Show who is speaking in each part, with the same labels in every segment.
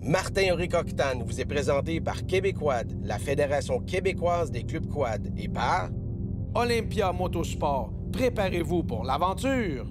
Speaker 1: Martin Henri-Coquitane vous est présenté par Québéquad, la Fédération québécoise des clubs quad, et par
Speaker 2: Olympia Motosport. Préparez-vous pour l'aventure!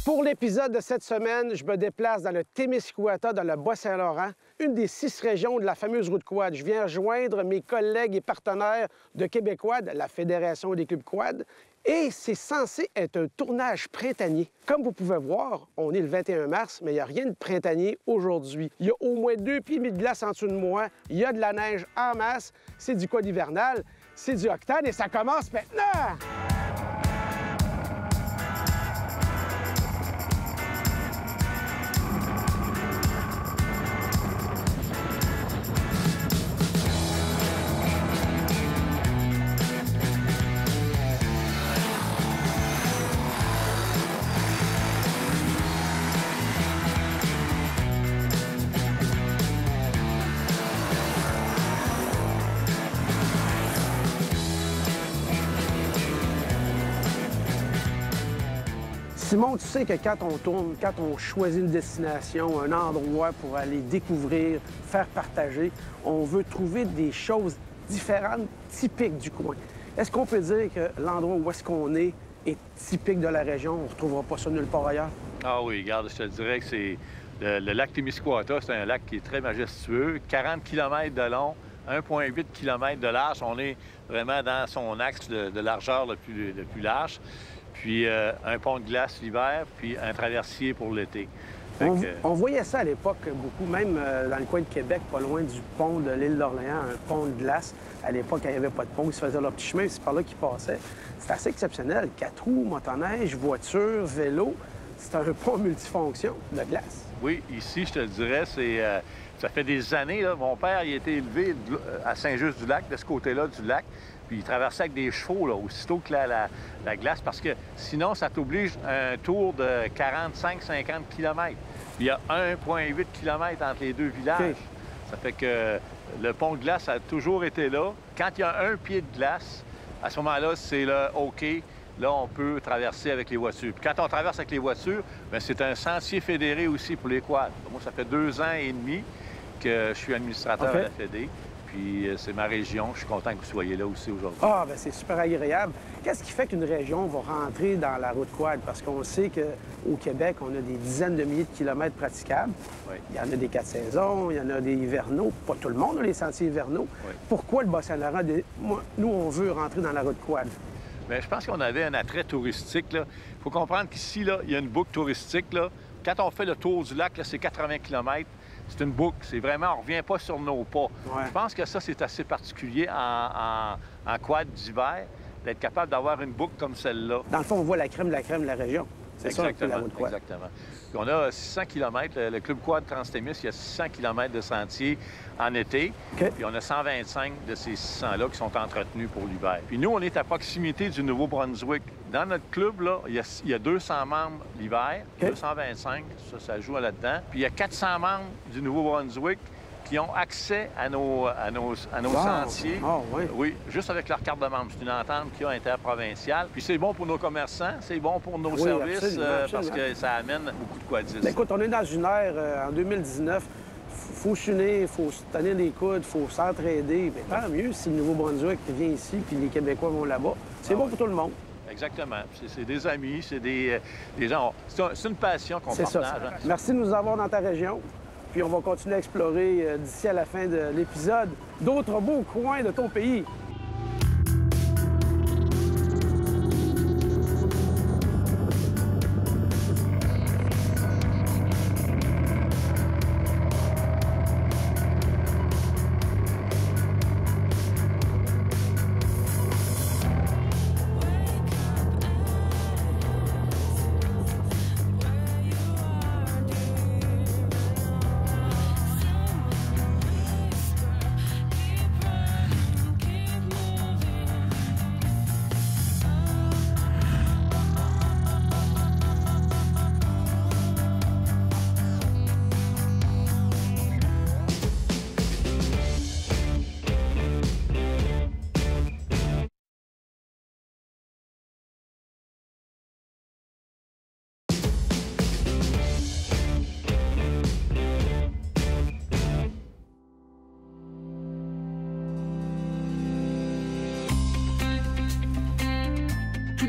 Speaker 3: Pour l'épisode de cette semaine, je me déplace dans le Témiscouata, dans le Bas-Saint-Laurent, une des 6 régions de la fameuse route quad. Je viens rejoindre mes collègues et partenaires de Québéquad, la Fédération des clubs quad, et c'est censé être un tournage printanier. Comme vous pouvez voir, on est le 21 mars, mais il n'y a rien de printanier aujourd'hui. Il y a au moins 2 pieds de glace en dessous de moi, il y a de la neige en masse, c'est du quad hivernal, c'est du octane et ça commence maintenant! Simon, tu sais que quand on tourne, quand on choisit une destination, un endroit pour aller découvrir, faire partager, on veut trouver des choses différentes, typiques du coin. Est-ce qu'on peut dire que l'endroit où est-ce qu'on est typique de la région? On ne retrouvera pas ça nulle part ailleurs?
Speaker 4: Ah oui, regarde, je te dirais que c'est le lac Témiscouata, c'est un lac qui est très majestueux, 40 km de long, 1,8 km de large. On est vraiment dans son axe de largeur le plus large. Puis un pont de glace l'hiver, puis un traversier pour l'été.
Speaker 3: On voyait ça à l'époque beaucoup, même dans le coin de Québec, pas loin du pont de l'île d'Orléans, un pont de glace. À l'époque, il n'y avait pas de pont, ils se faisaient leur petit chemin, c'est par là qu'ils passaient. C'est assez exceptionnel. 4 roues, motoneige, voiture, vélo. C'est un pont multifonction de glace.
Speaker 4: Oui, ici, je te le dirais, ça fait des années. Là, mon père, il a été élevé à Saint-Just-du-Lac, de ce côté-là du lac. Puis il traversait avec des chevaux, là, aussitôt que la glace, parce que sinon, ça t'oblige à un tour de 45-50 km. Puis il y a 1,8 km entre les deux villages. Okay. Ça fait que le pont de glace a toujours été là. Quand il y a un pied de glace, à ce moment-là, c'est le OK. Là, on peut traverser avec les voitures. Puis quand on traverse avec les voitures, bien, c'est un sentier fédéré aussi pour les quads. Moi, ça fait 2 ans et demi que je suis administrateur à la Fédé. Puis c'est ma région. Je suis content que vous soyez là aussi aujourd'hui.
Speaker 3: Ah, bien, c'est super agréable. Qu'est-ce qui fait qu'une région va rentrer dans la route quad? Parce qu'on sait qu'au Québec, on a des dizaines de milliers de kilomètres praticables. Oui. Il y en a des 4 saisons, il y en a des hivernaux. Pas tout le monde a les sentiers hivernaux. Oui. Pourquoi le Bas-Saint-Laurent? Nous, on veut rentrer dans la route quad.
Speaker 4: Bien, je pense qu'on avait un attrait touristique. Il faut comprendre qu'ici, il y a une boucle touristique. Là. Quand on fait le tour du lac, c'est 80 km. C'est une boucle. C'est vraiment, on ne revient pas sur nos pas. Ouais. Je pense que ça, c'est assez particulier en quad d'hiver, d'être capable d'avoir une boucle comme celle-là.
Speaker 3: Dans le fond, on voit la crème de la région. C'est ça, la route quad.
Speaker 4: Exactement. Puis on a 600 km. Le club quad Trans-Témis, il y a 600 km de sentiers en été. Okay. Puis on a 125 de ces 600-là qui sont entretenus pour l'hiver. Puis nous, on est à proximité du Nouveau-Brunswick. Dans notre club, là, il y a 200 membres l'hiver, okay. 225, ça joue là-dedans. Puis il y a 400 membres du Nouveau-Brunswick qui ont accès à nos sentiers.
Speaker 3: Oh, oui.
Speaker 4: Oui, juste avec leur carte de membre. C'est une entente qui a interprovinciale. Puis c'est bon pour nos commerçants, c'est bon pour nos services, absolument. Parce que ça amène beaucoup de quadistes.
Speaker 3: Bien, écoute, on est dans une ère, en 2019, il faut s'unir, il faut se tenir les coudes, il faut s'entraider. Mais tant mieux si le Nouveau-Brunswick vient ici puis les Québécois vont là-bas. C'est bon pour tout le monde.
Speaker 4: Exactement. C'est des amis, c'est des gens. C'est une passion qu'on partage.
Speaker 3: Ça. Merci de nous avoir dans ta région. Puis on va continuer à explorer d'ici à la fin de l'épisode d'autres beaux coins de ton pays.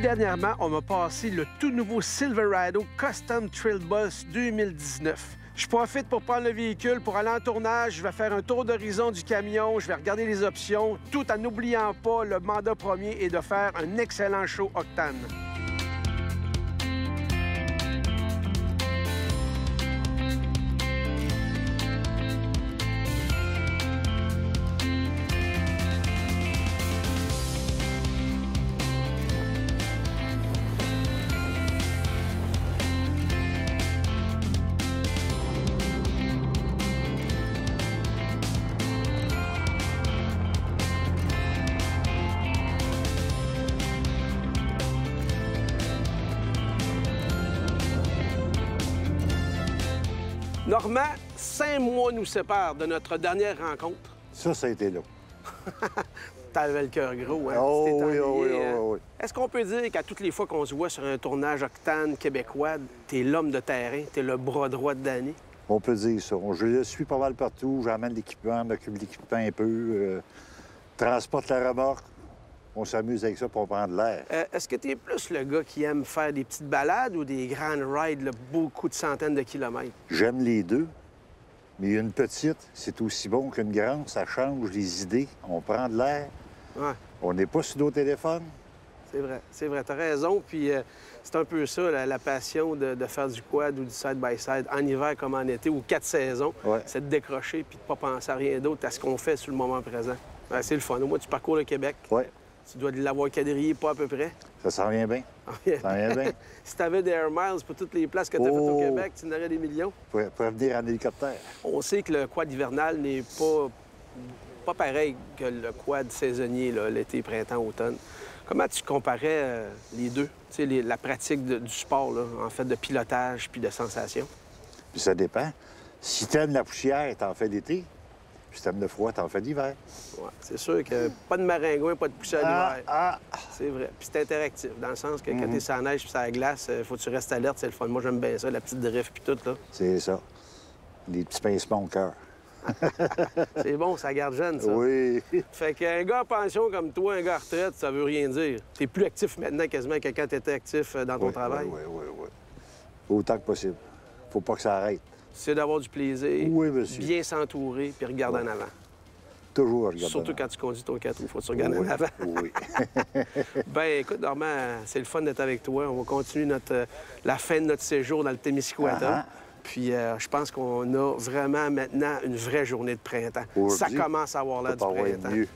Speaker 3: dernièrement, on m'a passé le tout nouveau Silverado Custom Trail Boss 2019. Je profite pour prendre le véhicule pour aller en tournage. Je vais faire un tour d'horizon du camion. Je vais regarder les options, tout en n'oubliant pas le mandat premier et de faire un excellent show octane. Normand, 5 mois nous séparent de notre dernière rencontre.
Speaker 5: Ça a été là.
Speaker 3: T'avais le cœur gros, hein?
Speaker 5: Oh
Speaker 3: Tu t'es
Speaker 5: oui, oh oui,
Speaker 3: ennuyé, hein?
Speaker 5: oh oui.
Speaker 3: Est-ce qu'on peut dire qu'à toutes les fois qu'on se voit sur un tournage octane québécois, t'es l'homme de terrain, t'es le bras droit de Danny?
Speaker 5: On peut dire ça. Je le suis pas mal partout. J'emmène l'équipement, m'occupe de l'équipement un peu, transporte la remorque. On s'amuse avec ça pour prendre l'air.
Speaker 3: Est-ce que t'es plus le gars qui aime faire des petites balades ou des grandes rides, là, beaucoup de centaines de kilomètres?
Speaker 5: J'aime les deux, mais une petite, c'est aussi bon qu'une grande. Ça change les idées. On prend de l'air.
Speaker 3: Ouais,
Speaker 5: On n'est pas sur nos téléphones.
Speaker 3: c'est vrai, t'as raison. Puis c'est un peu ça, la passion de faire du quad ou du side-by-side, en hiver comme en été, ou 4 saisons.
Speaker 5: Ouais.
Speaker 3: C'est de décrocher puis de pas penser à rien d'autre, à ce qu'on fait sur le moment présent. Ouais, c'est le fun. Au moins, tu parcours le Québec.
Speaker 5: Oui,
Speaker 3: Tu dois l'avoir quadrillé pas à peu près.
Speaker 5: ça s'en vient bien. Ça s'en vient bien.
Speaker 3: Si tu avais des Air Miles pour toutes les places que tu as faites au
Speaker 5: Oh!
Speaker 3: Québec, tu en aurais des millions.
Speaker 5: Pour venir en hélicoptère.
Speaker 3: On sait que le quad hivernal n'est pas pareil que le quad saisonnier, là, l'été, printemps, automne. Comment tu comparais les deux? Tu sais, la pratique du sport, là, en fait, de pilotage puis de sensation?
Speaker 5: Puis ça dépend. Si t'aimes la poussière, t'en fais d'été. Puis si t'aimes le froid, t'en fais d'hiver.
Speaker 3: Ouais, c'est sûr que pas de maringouin, pas de poussière d'hiver.
Speaker 5: Ah!
Speaker 3: C'est vrai. Puis c'est interactif, dans le sens que quand t'es sur la neige puis sur la glace, faut que tu restes alerte, c'est le fun. Moi, j'aime bien ça, la petite drift puis tout, là.
Speaker 5: C'est ça. Des petits pincements au cœur.
Speaker 3: C'est bon, ça garde jeune, ça.
Speaker 5: Oui.
Speaker 3: Fait qu'un gars en pension comme toi, un gars en retraite, ça veut rien dire. T'es plus actif maintenant quasiment que quand t'étais actif dans ton
Speaker 5: Oui,
Speaker 3: travail.
Speaker 5: oui. Autant que possible. Faut pas que ça arrête.
Speaker 3: C'est d'avoir du plaisir,
Speaker 5: Oui, monsieur.
Speaker 3: bien s'entourer puis regarder en avant.
Speaker 5: Toujours à regarder.
Speaker 3: Surtout quand tu conduis ton 4 roues, faut que tu regardes
Speaker 5: Oui,
Speaker 3: en avant.
Speaker 5: oui.
Speaker 3: Ben écoute, Normand, c'est le fun d'être avec toi. On va continuer la fin de notre séjour dans le Témiscouata.
Speaker 5: Ah, ah.
Speaker 3: Puis je pense qu'on a vraiment maintenant une vraie journée de printemps.
Speaker 5: Aujourd'hui,
Speaker 3: Ça commence à avoir l'air du
Speaker 5: Faut pas avoir
Speaker 3: printemps.
Speaker 5: mieux.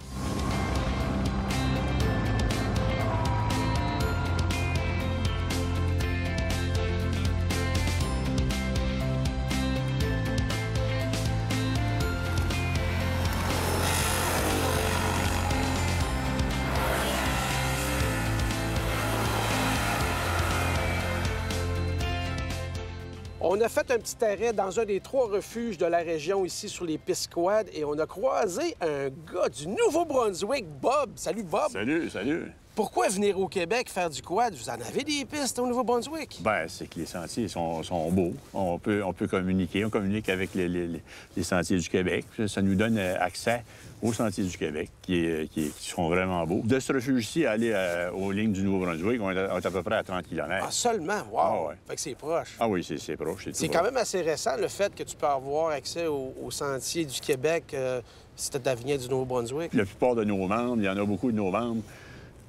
Speaker 3: On a fait un petit arrêt dans un des 3 refuges de la région ici sur les pistes quad et on a croisé un gars du Nouveau-Brunswick, Bob. Salut, Bob.
Speaker 6: Salut, salut.
Speaker 3: Pourquoi venir au Québec faire du quad? Vous en avez des pistes au Nouveau-Brunswick?
Speaker 6: Ben, c'est que les sentiers sont beaux. On peut communiquer. On communique avec les sentiers du Québec. Ça nous donne accès aux sentiers du Québec, qui sont vraiment beaux. De ce refuge-ci, aller aux lignes du Nouveau-Brunswick, on est à peu près à 30 km.
Speaker 3: Ah, seulement? Wow!
Speaker 6: Ah ouais.
Speaker 3: Fait que c'est proche.
Speaker 6: Ah oui, c'est proche.
Speaker 3: C'est
Speaker 6: tout
Speaker 3: quand
Speaker 6: proche.
Speaker 3: même assez récent, le fait que tu peux avoir accès aux sentiers du Québec si tu as du Nouveau-Brunswick.
Speaker 6: La plupart de nos membres, il y en a beaucoup de nos membres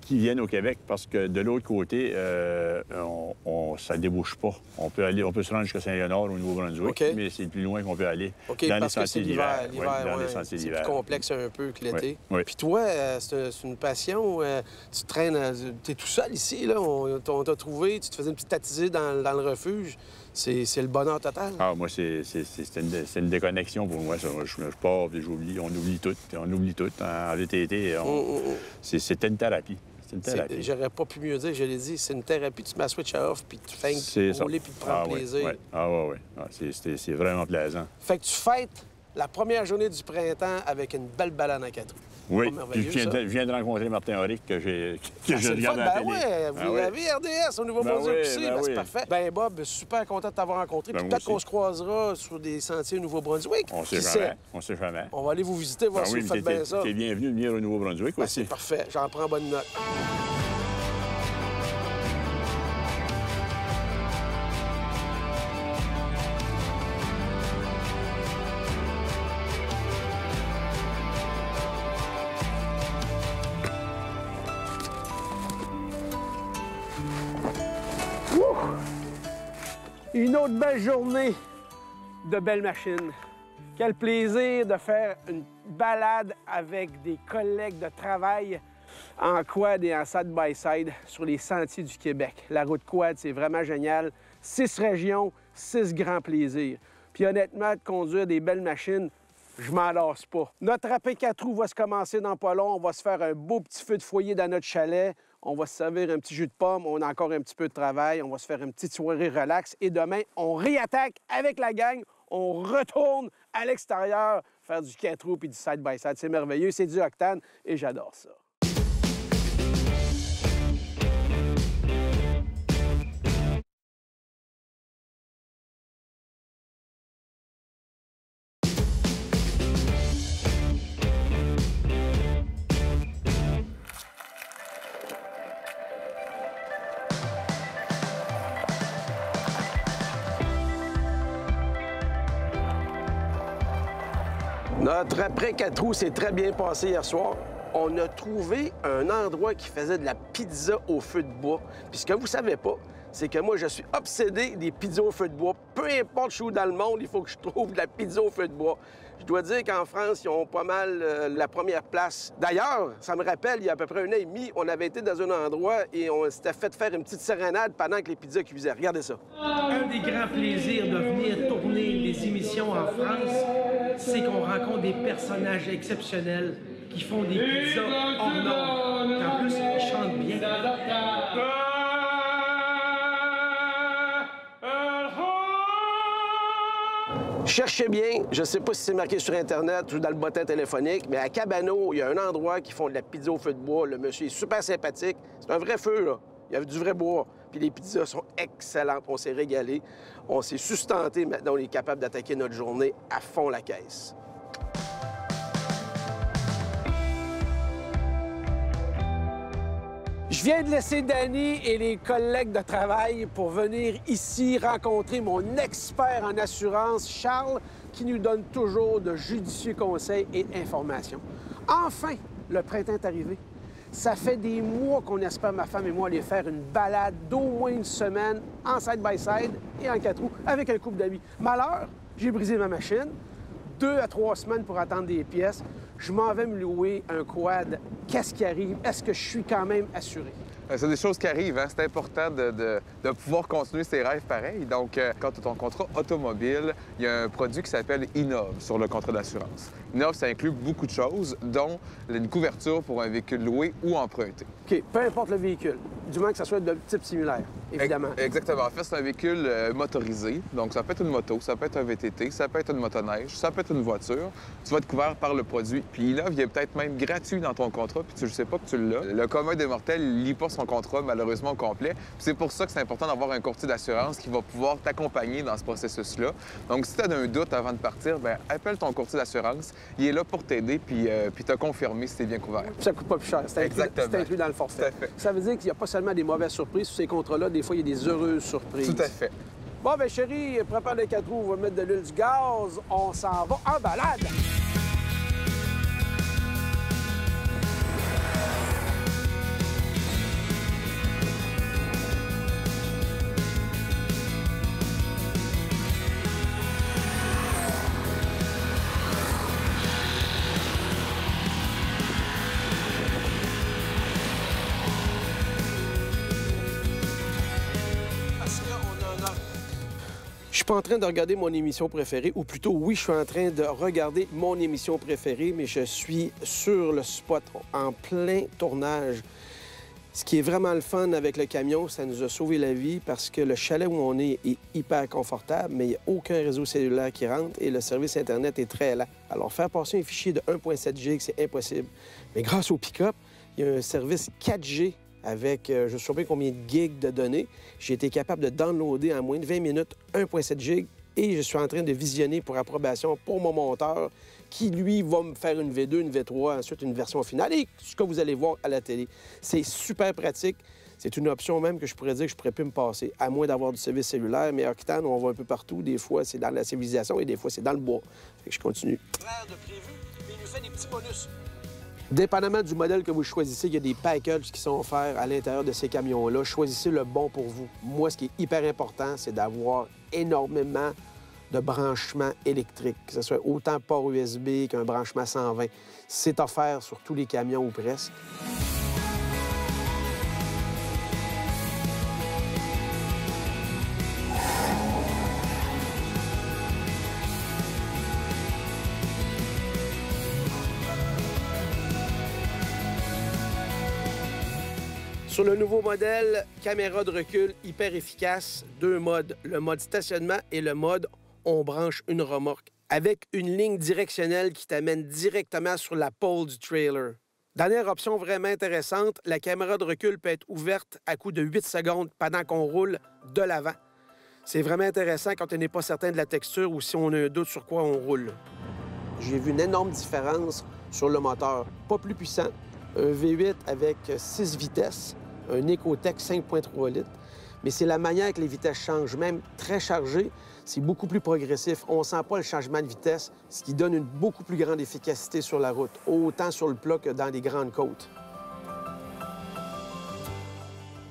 Speaker 6: qui viennent au Québec parce que de l'autre côté, ça débouche pas. On peut se rendre jusqu'à Saint-Léonard au Nouveau-Brunswick,
Speaker 3: OK.
Speaker 6: mais c'est le plus loin qu'on peut aller
Speaker 3: OK,
Speaker 6: dans les
Speaker 3: parce que c'est
Speaker 6: sentiers
Speaker 3: l'hiver.
Speaker 6: d'hiver. Ouais, dans les sentiers
Speaker 3: c'est
Speaker 6: d'hiver.
Speaker 3: plus complexe un peu que l'été.
Speaker 6: Oui, oui.
Speaker 3: Puis toi, c'est une passion. Tu traînes, tu es tout seul ici, là. On t'a trouvé, tu te faisais une petite attisée dans le refuge. C'est le bonheur total.
Speaker 6: Ah, moi, c'est une déconnexion pour moi. Ça. Je pars, puis j'oublie. On oublie tout. On oublie tout. En VTT, c'était une thérapie. C'est une thérapie.
Speaker 3: J'aurais pas pu mieux dire, je l'ai dit. C'est une thérapie, tu te mets à switch off, puis tu fais
Speaker 6: C'est ça.
Speaker 3: rouler, puis tu prends plaisir.
Speaker 6: Ouais. Ah, oui. Ah, c'est vraiment plaisant.
Speaker 3: Fait que tu fêtes la première journée du printemps avec une belle balade à 4 roues.
Speaker 6: Oui,
Speaker 3: Pas
Speaker 6: puis
Speaker 3: merveilleux,
Speaker 6: je viens de rencontrer Martin Auric que je
Speaker 3: c'est le
Speaker 6: regarde
Speaker 3: fun.
Speaker 6: à la
Speaker 3: Ben
Speaker 6: télé.
Speaker 3: ouais, vous
Speaker 6: Ah oui.
Speaker 3: l'avez RDS au Nouveau-Brunswick
Speaker 6: Ben oui,
Speaker 3: aussi,
Speaker 6: ben
Speaker 3: c'est
Speaker 6: oui.
Speaker 3: parfait. Ben Bob, super content de t'avoir rencontré.
Speaker 6: Ben,
Speaker 3: Puis
Speaker 6: moi
Speaker 3: peut-être qu'on
Speaker 6: aussi.
Speaker 3: se croisera sur des sentiers au Nouveau-Brunswick.
Speaker 6: On sait
Speaker 3: Qui
Speaker 6: jamais.
Speaker 3: sait?
Speaker 6: On sait jamais.
Speaker 3: On va aller vous visiter, voir
Speaker 6: Ben
Speaker 3: si
Speaker 6: oui,
Speaker 3: vous
Speaker 6: mais
Speaker 3: faites bien ça.
Speaker 6: t'es bienvenu de venir au Nouveau-Brunswick
Speaker 3: Ben,
Speaker 6: aussi.
Speaker 3: c'est parfait, j'en prends bonne note. Une autre belle journée de belles machines. Quel plaisir de faire une balade avec des collègues de travail en quad et en side-by-side sur les sentiers du Québec. La route quad, c'est vraiment génial. 6 régions, 6 grands plaisirs. Puis honnêtement, de conduire des belles machines, je m'en lasse pas. Notre après 4 roues va se commencer dans pas long. On va se faire un beau petit feu de foyer dans notre chalet. On va se servir un petit jus de pomme. On a encore un petit peu de travail. On va se faire une petite soirée relax. Et demain, on réattaque avec la gang. On retourne à l'extérieur faire du 4 roues puis du side-by-side. C'est merveilleux. C'est du octane et j'adore ça. Notre après 4 roues s'est très bien passé hier soir. On a trouvé un endroit qui faisait de la pizza au feu de bois. Puis ce que vous ne savez pas, c'est que moi, je suis obsédé des pizzas au feu de bois. Peu importe je suis où dans le monde, il faut que je trouve de la pizza au feu de bois. Je dois dire qu'en France, ils ont pas mal la première place. D'ailleurs, ça me rappelle, il y a à peu près 1 an et demi, on avait été dans un endroit et on s'était fait faire une petite sérénade pendant que les pizzas cuisaient. Regardez ça.
Speaker 7: Un des grands plaisirs de venir tourner des émissions en France, c'est qu'on rencontre des personnages exceptionnels qui font des pizzas hors normes. En plus, ils chantent bien.
Speaker 3: Cherchez bien, je ne sais pas si c'est marqué sur Internet ou dans le bottin téléphonique, mais à Cabano, il y a un endroit qui font de la pizza au feu de bois. Le monsieur est super sympathique. C'est un vrai feu, là. Il y a du vrai bois. Puis les pizzas sont excellentes. On s'est régalé. On s'est sustenté. Maintenant, on est capable d'attaquer notre journée à fond la caisse. Je viens de laisser Danny et les collègues de travail pour venir ici rencontrer mon expert en assurance, Charles, qui nous donne toujours de judicieux conseils et informations. Enfin, le printemps est arrivé. Ça fait des mois qu'on espère, ma femme et moi, aller faire une balade d'au moins une semaine en side-by-side et en 4 roues avec un couple d'amis. Malheur, j'ai brisé ma machine. 2 à 3 semaines pour attendre des pièces. Je m'en vais me louer un quad. Qu'est-ce qui arrive? Est-ce que je suis quand même assuré?
Speaker 8: C'est des choses qui arrivent. Hein? C'est important de pouvoir continuer ses rêves pareils. Donc, quand tu as ton contrat automobile, il y a un produit qui s'appelle Innov sur le contrat d'assurance. Innov, ça inclut beaucoup de choses, dont une couverture pour un véhicule loué ou emprunté.
Speaker 3: OK. Peu importe le véhicule, du moins que ça soit de type similaire, évidemment.
Speaker 8: Exactement. En fait, c'est un véhicule motorisé. Donc, ça peut être une moto, ça peut être un VTT, ça peut être une motoneige, ça peut être une voiture. Tu vas être couvert par le produit. Puis Innov, il est peut-être même gratuit dans ton contrat, puis tu ne sais pas que tu l'as. Le commun des mortels ne lit pas son contrat, malheureusement, au complet. C'est pour ça que c'est important d'avoir un courtier d'assurance qui va pouvoir t'accompagner dans ce processus-là. Donc, si tu as un doute avant de partir, bien, appelle ton courtier d'assurance. Il est là pour t'aider puis te confirmer si tu es bien couvert.
Speaker 3: Ça coûte pas plus cher. C'est inclus dans le forfait.
Speaker 8: Tout à fait.
Speaker 3: Ça veut dire qu'il n'y a pas seulement des mauvaises surprises sur ces contrats-là. Des fois, il y a des heureuses surprises.
Speaker 8: Tout à fait.
Speaker 3: Bon, bien, chérie, prépare les 4 roues. On va mettre de l'huile, du gaz. On s'en va en balade. Je suis pas en train de regarder mon émission préférée, ou plutôt, oui, je suis en train de regarder mon émission préférée, mais je suis sur le spot, en plein tournage. Ce qui est vraiment le fun avec le camion, ça nous a sauvé la vie parce que le chalet où on est hyper confortable, mais il n'y a aucun réseau cellulaire qui rentre et le service Internet est très lent. Alors, faire passer un fichier de 1.7 GB, c'est impossible. Mais grâce au pick-up, il y a un service 4G avec je ne sais pas combien de gigs de données. J'ai été capable de downloader en moins de 20 minutes 1.7 gigs et je suis en train de visionner pour approbation pour mon monteur qui, lui, va me faire une V2, une V3, ensuite une version finale et ce que vous allez voir à la télé. C'est super pratique. C'est une option même que je pourrais dire que je pourrais plus me passer, à moins d'avoir du service cellulaire. Mais Octane, on va un peu partout. Des fois, c'est dans la civilisation et des fois, c'est dans le bois. Fait que je continue. De prévu, mais il nous fait des petits bonus. Dépendamment du modèle que vous choisissez, il y a des packages qui sont offerts à l'intérieur de ces camions-là. Choisissez le bon pour vous. Moi, ce qui est hyper important, c'est d'avoir énormément de branchements électriques, que ce soit autant port USB qu'un branchement 120. C'est offert sur tous les camions ou presque. Sur le nouveau modèle, caméra de recul hyper efficace, 2 modes, le mode stationnement et le mode on branche une remorque, avec une ligne directionnelle qui t'amène directement sur la pole du trailer. Dernière option vraiment intéressante, la caméra de recul peut être ouverte à coup de 8 secondes pendant qu'on roule de l'avant. C'est vraiment intéressant quand on n'est pas certain de la texture ou si on a un doute sur quoi on roule. J'ai vu une énorme différence sur le moteur, pas plus puissant, un V8 avec 6 vitesses, un Ecotec 5,3 litres. Mais c'est la manière que les vitesses changent. Même très chargé, c'est beaucoup plus progressif. On ne sent pas le changement de vitesse, ce qui donne une beaucoup plus grande efficacité sur la route, autant sur le plat que dans les grandes côtes.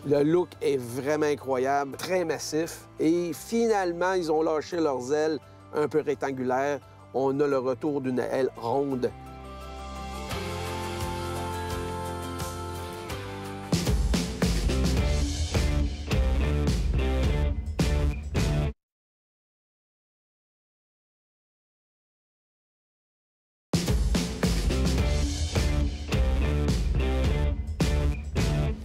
Speaker 3: Le look est vraiment incroyable, très massif. Et finalement, ils ont lâché leurs ailes un peu rectangulaires. On a le retour d'une aile ronde.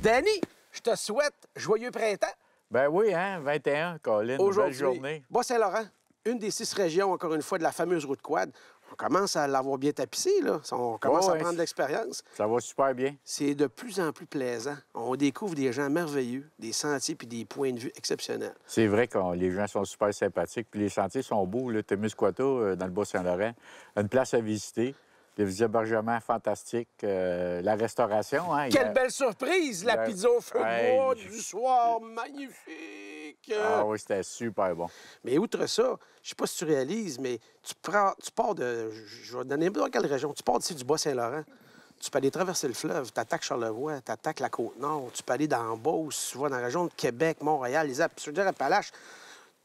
Speaker 3: Danny, je te souhaite joyeux printemps.
Speaker 6: Ben oui, hein, 21, Colin, une belle journée.
Speaker 3: Bas-Saint-Laurent, une des 6 régions, encore une fois, de la fameuse route quad. On commence à l'avoir bien tapissé, là. On commence à prendre de l'expérience.
Speaker 6: Ça va super bien.
Speaker 3: C'est de plus en plus plaisant. On découvre des gens merveilleux, des sentiers puis des points de vue exceptionnels.
Speaker 6: C'est vrai que les gens sont super sympathiques, puis les sentiers sont beaux. Le Témiscouata, dans le Bas-Saint-Laurent, une place à visiter. Les hébergements fantastiques, la restauration. Hein,
Speaker 3: quelle belle surprise! La pizza au feu de bois du soir, magnifique!
Speaker 6: Ah oui, c'était super bon.
Speaker 3: Mais outre ça, je sais pas si tu réalises, mais tu pars de... Je vais te donner dans quelle région? Tu pars d'ici du Bas-Saint-Laurent. Tu peux aller traverser le fleuve, tu attaques Charlevoix, tu attaques la Côte-Nord, tu peux aller dans Beauce, tu vas dans la région de Québec, Montréal, les Appalaches.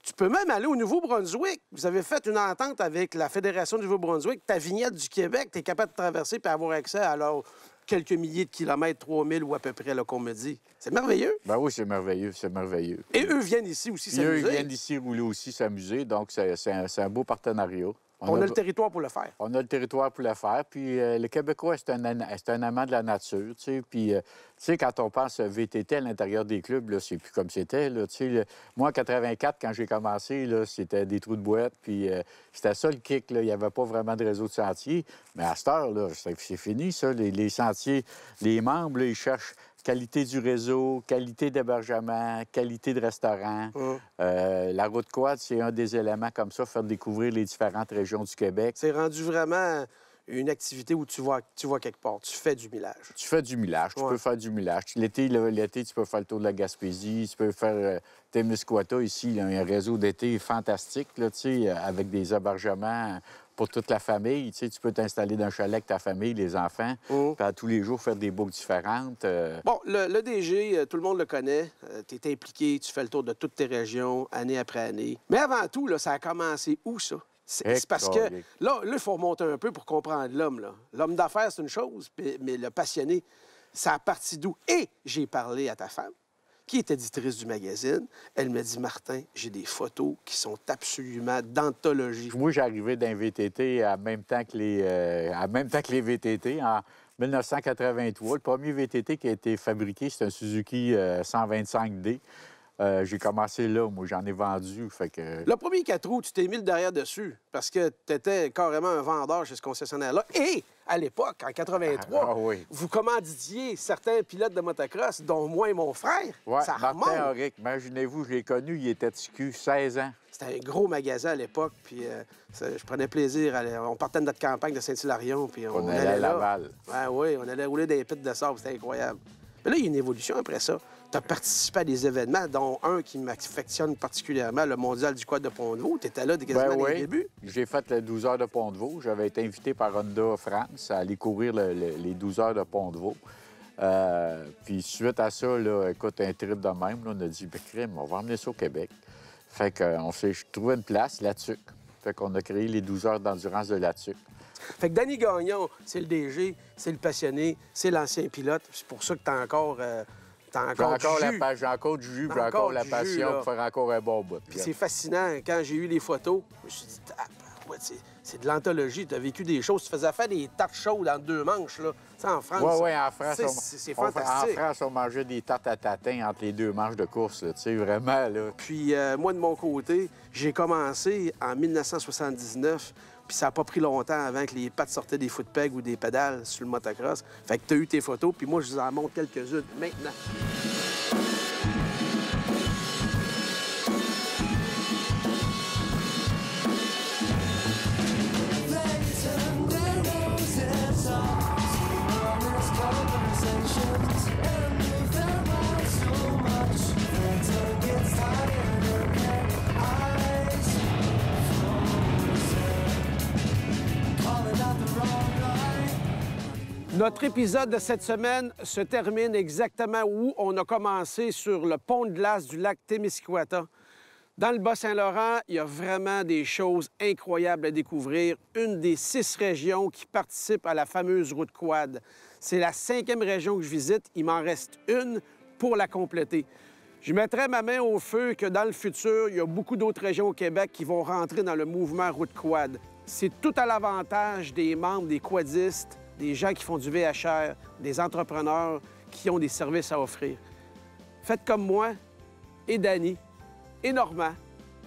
Speaker 3: Tu peux même aller au Nouveau-Brunswick. Vous avez fait une entente avec la Fédération du Nouveau-Brunswick. Ta vignette du Québec, tu es capable de traverser et avoir accès à quelques milliers de kilomètres, 3000 ou à peu près, qu'on me dit. C'est merveilleux.
Speaker 6: Ben oui, c'est merveilleux, c'est merveilleux.
Speaker 3: Et eux viennent ici aussi s'amuser.
Speaker 6: Eux viennent ici rouler aussi, s'amuser. Donc, c'est un beau partenariat.
Speaker 3: On a le territoire pour le faire.
Speaker 6: On a le territoire pour le faire. Puis le Québécois, c'est un amant de la nature, tu sais. Puis, tu sais, quand on pense VTT à l'intérieur des clubs, là, c'est plus comme c'était, là, tu sais. Moi, en 84, quand j'ai commencé, là, c'était des trous de boîte, puis c'était ça le kick, là. Il n'y avait pas vraiment de réseau de sentiers. Mais à cette heure, là, c'est fini, ça. Les sentiers, les membres, là, ils cherchent qualité du réseau, qualité d'hébergement, qualité de restaurant. La route quad, c'est un des éléments comme ça, faire découvrir les différentes régions du Québec.
Speaker 3: C'est rendu vraiment une activité où tu vas quelque part. Tu fais du millage.
Speaker 6: Tu fais du millage. Tu peux faire du millage. L'été, tu peux faire le tour de la Gaspésie. Tu peux faire Témiscouata ici. Il y a un réseau d'été fantastique, là, avec des hébergements pour toute la famille. Tu peux t'installer dans un chalet avec ta famille, les enfants, puis à tous les jours faire des boucles différentes.
Speaker 3: Bon, le DG, tout le monde le connaît. Tu es impliqué, tu fais le tour de toutes tes régions, année après année. Mais avant tout, là, ça a commencé où, ça? C'est parce que là, il faut remonter un peu pour comprendre l'homme. L'homme d'affaires, c'est une chose, mais le passionné, ça a parti d'où? Et j'ai parlé à ta femme, qui est éditrice du magazine. Elle m'a dit, Martin, j'ai des photos qui sont absolument d'anthologie.
Speaker 6: Moi, j'arrivais d'un VTT en même temps que les VTT. En 1983, le premier VTT qui a été fabriqué, c'est un Suzuki 125D. J'ai commencé là, moi, j'en ai vendu, fait que...
Speaker 3: Le premier 4 roues, tu t'es mis le derrière dessus parce que tu étais carrément un vendeur chez ce concessionnaire-là. Et, à l'époque, en 83, vous commanditiez certains pilotes de motocross, dont moi et mon frère.
Speaker 6: Oui,
Speaker 3: ça
Speaker 6: Martin Auric, imaginez-vous, je l'ai connu, il était TQ, 16 ans.
Speaker 3: C'était un gros magasin à l'époque, puis je prenais plaisir. On partait de notre campagne de Saint-Hilarion, puis on allait
Speaker 6: à Laval.
Speaker 3: Oui, on allait rouler des pits de sable, c'était incroyable. Mais là, il y a une évolution après ça. Tu as participé à des événements, dont un qui m'affectionne particulièrement, le Mondial du quad de Pont-de-Vaux. Tu étais là quasiment dès le début.
Speaker 9: J'ai fait les 12 heures de Pont-de-Vaux. J'avais été invité par Honda France à aller courir les 12 heures de Pont-de-Vaux. Puis suite à ça, là, écoute, un trip de même, là, on a dit, crime, on va emmener ça au Québec. Fait qu'on s'est trouvé une place, Latuc. Fait qu'on a créé les 12 heures d'endurance de Latuc.
Speaker 3: Fait que Danny Gagnon, c'est le DG, c'est le passionné, c'est l'ancien pilote. C'est pour ça que t'as encore
Speaker 9: J'ai encore du jus, j'ai encore la passion pour faire encore un bon bout.
Speaker 3: Puis c'est fascinant. Quand j'ai eu les photos, je me suis dit, c'est de l'anthologie. Tu as vécu des choses. Tu faisais faire des tartes chaudes en 2 manches, là. Tu sais, en France.
Speaker 9: Oui, en France.
Speaker 3: C'est fantastique.
Speaker 9: En France, on mangeait des tartes à tatin entre les 2 manches de course, tu sais, vraiment, là.
Speaker 3: Puis moi, de mon côté, j'ai commencé en 1979. Puis ça n'a pas pris longtemps avant que les pattes sortaient des footpegs ou des pédales sur le motocross. Fait que tu as eu tes photos, puis moi, je vous en montre quelques-unes maintenant. Notre épisode de cette semaine se termine exactement où on a commencé, sur le pont de glace du lac Témiscouata. Dans le Bas-Saint-Laurent, il y a vraiment des choses incroyables à découvrir. Une des 6 régions qui participent à la fameuse route quad. C'est la 5e région que je visite. Il m'en reste une pour la compléter. Je mettrai ma main au feu que dans le futur, il y a beaucoup d'autres régions au Québec qui vont rentrer dans le mouvement route quad. C'est tout à l'avantage des membres, des quadistes, des gens qui font du VHR, des entrepreneurs qui ont des services à offrir. Faites comme moi, et Danny, et Normand,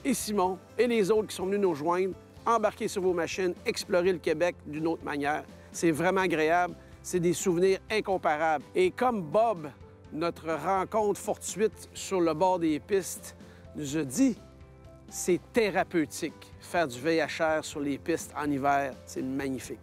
Speaker 3: et Simon, et les autres qui sont venus nous rejoindre. Embarquez sur vos machines, explorez le Québec d'une autre manière. C'est vraiment agréable, c'est des souvenirs incomparables. Et comme Bob, notre rencontre fortuite sur le bord des pistes, nous a dit, c'est thérapeutique. Faire du VHR sur les pistes en hiver, c'est magnifique.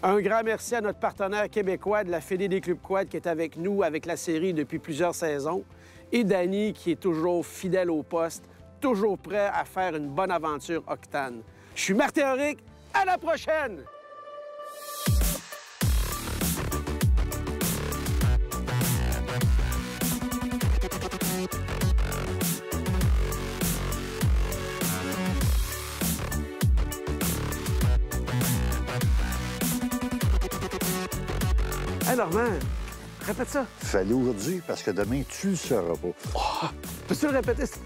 Speaker 3: Un grand merci à notre partenaire québécois de la Fédé des clubs quad qui est avec nous avec la série depuis plusieurs saisons, et Danny qui est toujours fidèle au poste, toujours prêt à faire une bonne aventure octane. Je suis Martin Henrique, à la prochaine! Hey Normand, répète ça.
Speaker 5: Fallait aujourd'hui, parce que demain, tu le sauras pas.
Speaker 3: Oh, peux-tu le répéter, ça?